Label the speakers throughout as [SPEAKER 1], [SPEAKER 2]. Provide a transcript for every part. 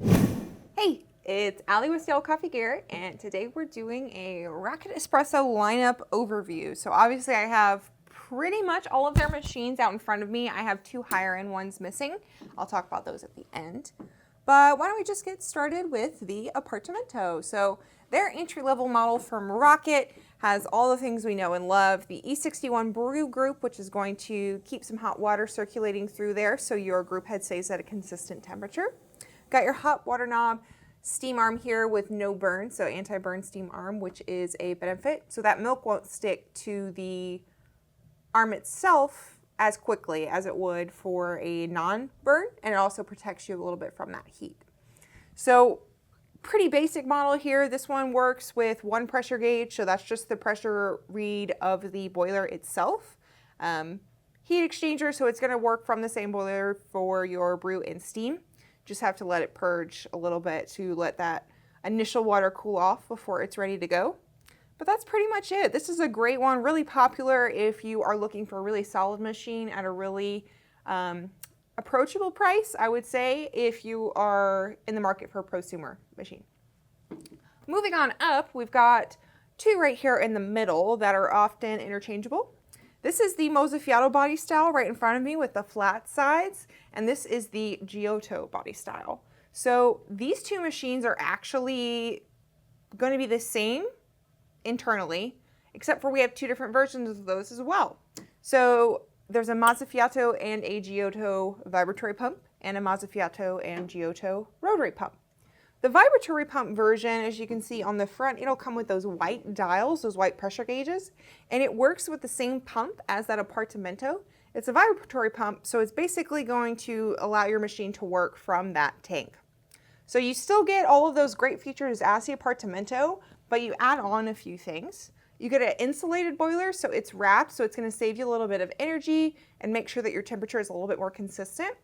[SPEAKER 1] Hey, it's Allie with Stale Coffee Garrett, and today we're doing a Rocket Espresso lineup overview. So obviously I have pretty much all of their machines out in front of me. I have two higher end ones missing. I'll talk about those at the end. But why don't we just get started with the Apartamento. So their entry-level model from Rocket has all the things we know and love. The E61 brew group, which is going to keep some hot water circulating through there so your group head stays at a consistent temperature. Got your hot water knob, steam arm here with no burn, so anti-burn steam arm, which is a benefit. So that milk won't stick to the arm itself as quickly as it would for a non-burn, and it also protects you a little bit from that heat. So pretty basic model here. This one works with one pressure gauge, so that's just the pressure read of the boiler itself. Heat exchanger, so it's going to work from the same boiler for your brew and steam. Just have to let it purge a little bit to let that initial water cool off before it's ready to go. But that's pretty much it. This is a great one, really popular if you are looking for a really solid machine at a really approachable price, I would say, if you are in the market for a prosumer machine. Moving on up, we've got two right here in the middle that are often interchangeable. This is the Mozzafiato body style right in front of me with the flat sides, and this is the Giotto body style. So these two machines are actually going to be the same internally, except for we have two different versions of those as well. So there's a Mozzafiato and a Giotto vibratory pump, and a Mozzafiato and Giotto rotary pump. The vibratory pump version, as you can see on the front, it'll come with those white dials, those white pressure gauges, and it works with the same pump as that Apartamento. It's a vibratory pump, so it's basically going to allow your machine to work from that tank. So you still get all of those great features as the Apartamento, but you add on a few things. You get an insulated boiler, so it's wrapped, so it's going to save you a little bit of energy and make sure that your temperature is a little bit more consistent.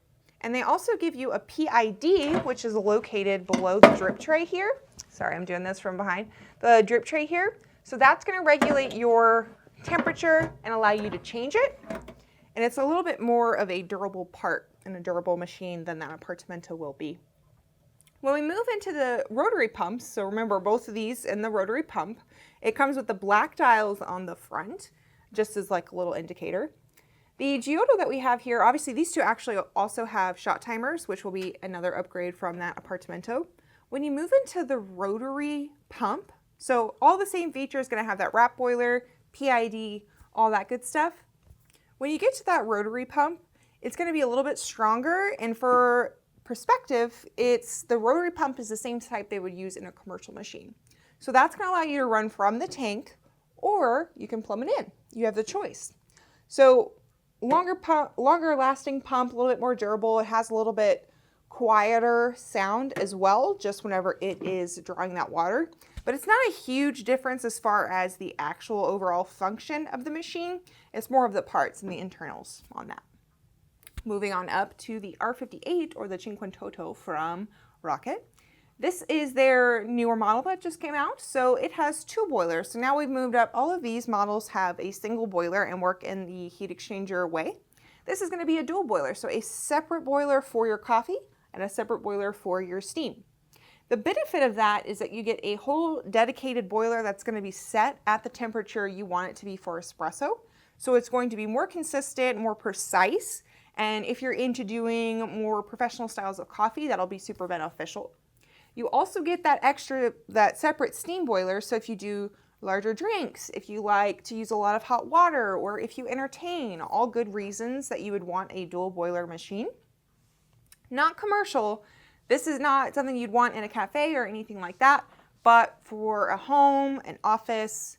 [SPEAKER 1] And they also give you a PID, which is located below the drip tray here. Sorry, I'm doing this from behind. The drip tray here. So that's going to regulate your temperature and allow you to change it. And it's a little bit more of a durable part and a durable machine than that Apartamento will be. When we move into the rotary pumps, so remember both of these in the rotary pump, it comes with the black dials on the front, just as like a little indicator. The Giotto that we have here, obviously these two actually also have shot timers, which will be another upgrade from that Apartamento. When you move into the rotary pump, so all the same features, going to have that wrap boiler, PID, all that good stuff. When you get to that rotary pump, it's going to be a little bit stronger, and for perspective, the rotary pump is the same type they would use in a commercial machine. So that's going to allow you to run from the tank, or you can plumb it in. You have the choice. So longer lasting pump, a little bit more durable. It has a little bit quieter sound as well, just whenever it is drawing that water. But it's not a huge difference as far as the actual overall function of the machine. It's more of the parts and the internals on that. Moving on up to the R58 or the Cinquantotto from Rocket. This is their newer model that just came out, so it has two boilers. So now we've moved up. All of these models have a single boiler and work in the heat exchanger way. This is going to be a dual boiler, so a separate boiler for your coffee and a separate boiler for your steam. The benefit of that is that you get a whole dedicated boiler that's going to be set at the temperature you want it to be for espresso. So it's going to be more consistent, more precise, and if you're into doing more professional styles of coffee, that'll be super beneficial. You also get that separate steam boiler, so if you do larger drinks, if you like to use a lot of hot water, or if you entertain, all good reasons that you would want a dual boiler machine. Not commercial. This is not something you'd want in a cafe or anything like that, but for a home, an office,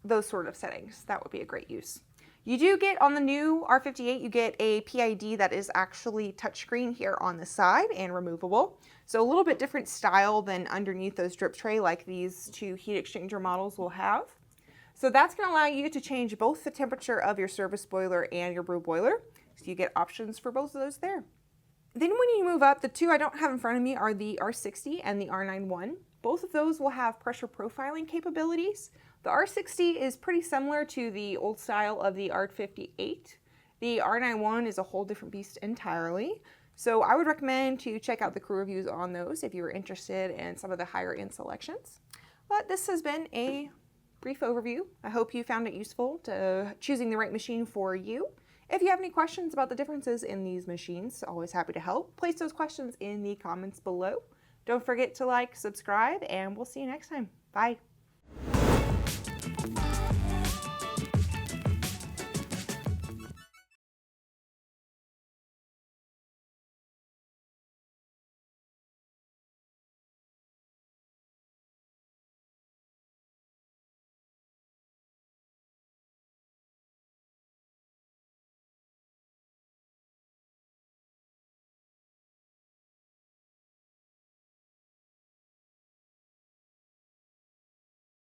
[SPEAKER 1] those sort of settings, that would be a great use. You do get on the new R58, you get a PID that is actually touchscreen here on the side and removable. So a little bit different style than underneath those drip tray like these two heat exchanger models will have. So that's going to allow you to change both the temperature of your service boiler and your brew boiler. So you get options for both of those there. Then when you move up, the two I don't have in front of me are the R60 and the R91. Both of those will have pressure profiling capabilities. The R60 is pretty similar to the old style of the R58. The R91 is a whole different beast entirely. So I would recommend to check out the crew reviews on those if you were interested in some of the higher end selections. But this has been a brief overview. I hope you found it useful to choosing the right machine for you. If you have any questions about the differences in these machines, always happy to help. Place those questions in the comments below. Don't forget to like, subscribe, and we'll see you next time. Bye.